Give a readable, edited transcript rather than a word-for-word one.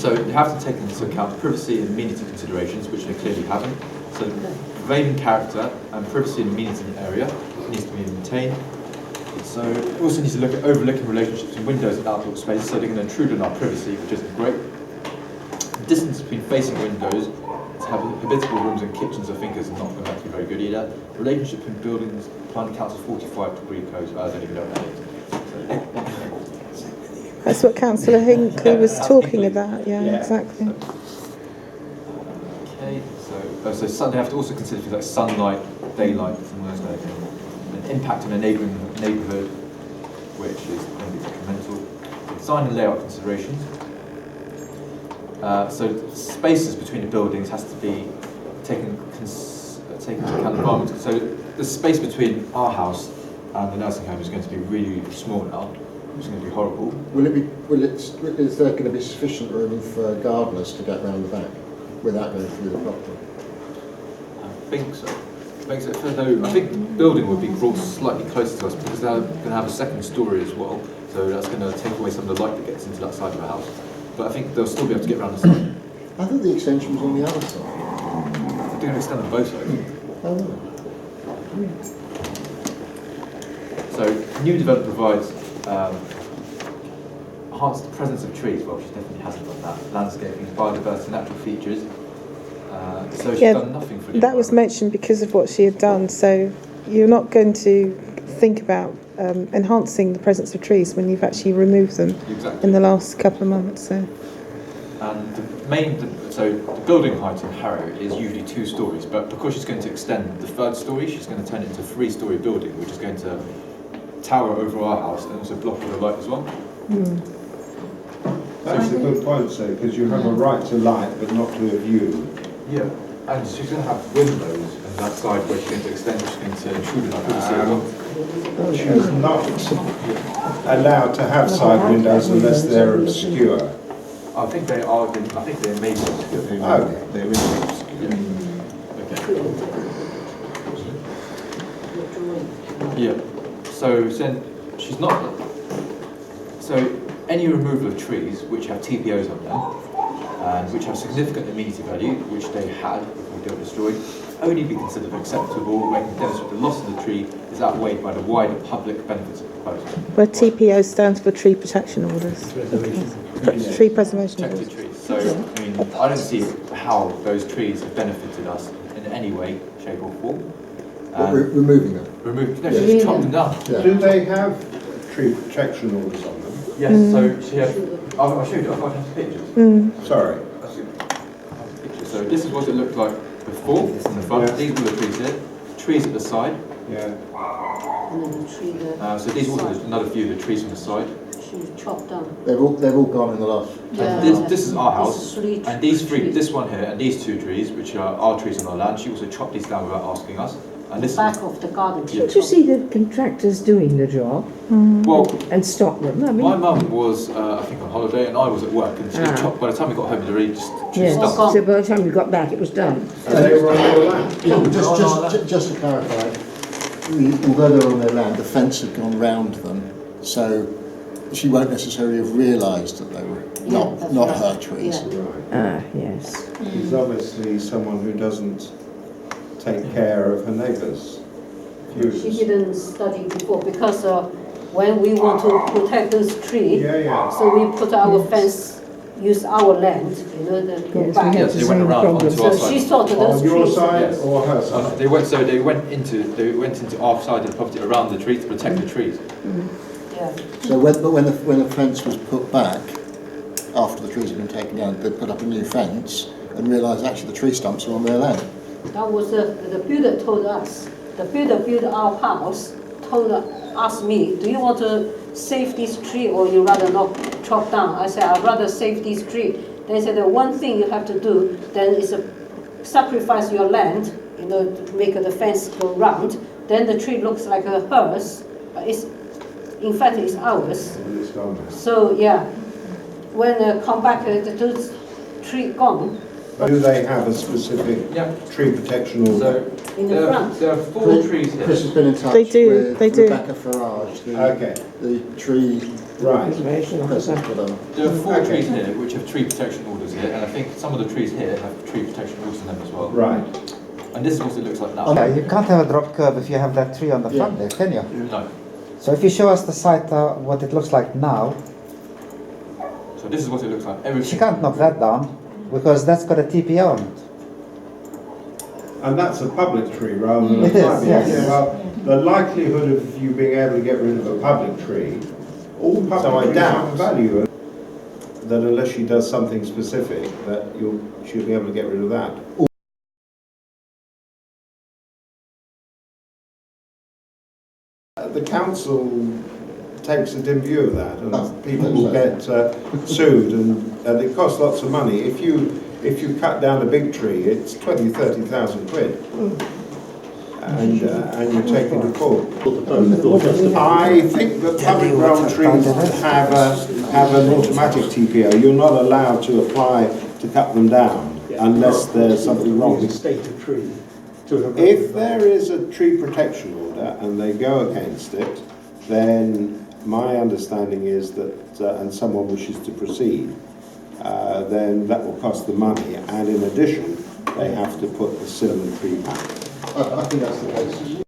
So you have to take into account privacy and amenity considerations, which they clearly haven't. So prevailing character and privacy and amenity in the area needs to be maintained. So we also need to look at overlooking relationships in windows and outdoor spaces, so they're going to intrude on our privacy, which isn't great. The distance between facing windows to have habitable rooms and kitchens, I think, is not going to be very good either. Relationship between buildings, planning council 45-degree codes, I don't even know what that is. That's what Councillor Hinkley was talking about, yeah, exactly. Okay, so they have to also consider things like sunlight, daylight, and those kind of things. An impact on a neighbouring neighbourhood, which is going to be detrimental. Design and layout considerations. So spaces between the buildings has to be taken into account environment. So the space between our house and the nursing home is going to be really, really small now. It's going to be horrible. Is there going to be sufficient room for gardeners to get round the back without going through the property? I think so. I think the building would be brought slightly closer to us because they're going to have a second story as well. So that's going to take away some of the light that gets into that side of the house. But I think they'll still be able to get around the side. I thought the extension was on the other side. They're going to extend on both sides. Oh, no. So new development provides enhanced the presence of trees. Well, she definitely hasn't done that. Landscaping, biodiversity, natural features. So she's done nothing for the that was mentioned because of what she had done. So you're not going to think about enhancing the presence of trees when you've actually removed them in the last couple of months. So. And the building height in Harrow is usually 2 stories, but because she's going to extend the 3rd story, she's going to turn it into a 3-story building, which is going to tower over our house and also block all the light as well. That's a good point, sir, because you have a right to light, but not to a view. Yeah, and she's going to have windows on that side where she's going to extend, she's going to intrude on our privacy. She's not allowed to have side windows unless they're obscure. I think they are. I think they may be obscure. Oh, they're really obscure. Okay. Yeah. So she's not. So any removal of trees which have TPOs on them and which have significant amenity value, which they had before they were destroyed, only be considered acceptable when demonstrate the loss of the tree is outweighed by the wider public benefits of the proposal. Where TPO stands for Tree Protection Orders. Tree Preservation Protected Orders. trees. So, I mean, I don't see how those trees have benefited us in any way, shape or form. Removing them? No, she's chopped them down. Yeah. Do they have tree protection orders on them? Yes, so she had, I'll show you, I'll have pictures. Sorry. So this is what it looked like before, in the front. Yeah. These were the trees here. Trees at the side. Yeah. And then the tree there. So these are another view of the trees from the side. She was chopped down. They've all gone in the last. And this is our house. This is 3 And these 3, trees. this one here and these 2 trees, which are our trees on our land, she also chopped these down without asking us. And this Back of the garden. Yeah. Did you see the contractors doing the job well, and stop them? I mean, my mum was, I think, on holiday, and I was at work, and she chopped. By the time we got home, it already just yes. stuck. So by the time you got back, it was done. And they were on your land? Yeah, just to clarify, although they're on their land, the fence had gone round them, so she won't necessarily have realised that they were not her trees. Yeah. Yes. She's obviously someone who doesn't take care of her neighbours' views. She didn't study before because when we want to protect this tree, so we put our fence, use our land, to go back. Yes, they went around onto our So side. she thought that those On your trees. side Yes. or her side? They went into our side of the property around the tree to protect the trees. Yeah. So when the fence was put back, after the trees had been taken down, they put up a new fence and realised actually the tree stumps are on their land. That was the builder told us. The builder built our house, asked me, do you want to save this tree or you rather not chop down? I said, I'd rather save this tree. They said the one thing you have to do then is sacrifice your land, to make the fence go round. Then the tree looks like a hers, but in fact it's ours. So yeah, when come back, the tree gone. Do they have a specific tree protection order? So In the front. there are 4 trees here. Chris has been in touch They do, with they do. Rebecca Farage, the tree Right. Conservation officer. Whatever. There are 4 trees here which have tree protection orders here, and I think some of the trees here have tree protection orders in them as well. Right. And this is what it looks like now. Yeah, you can't have a drop curb if you have that tree on the front there, can you? No. So if you show us the site, what it looks like now, So this is what it looks like. she Everything. can't knock that down because that's got a TPO on it. And that's a public tree rather than a It is, private yes. tree. Well, the likelihood of you being able to get rid of a public tree, all So I public trees doubt- have value. That unless she does something specific, that she'll be able to get rid of that. The council takes a dim view of that, and people will get sued, and it costs lots of money. If you cut down a big tree, it's 20,000-30,000 quid, and you're taken to court. I think that public realm trees have an automatic TPO. You're not allowed to apply to cut them down unless there's something wrong. State a tree. If there is a tree protection order and they go against it, then my understanding is that, and someone wishes to proceed, then that will cost them money, and in addition, they have to put the cinnamon tree back. I think that's the case.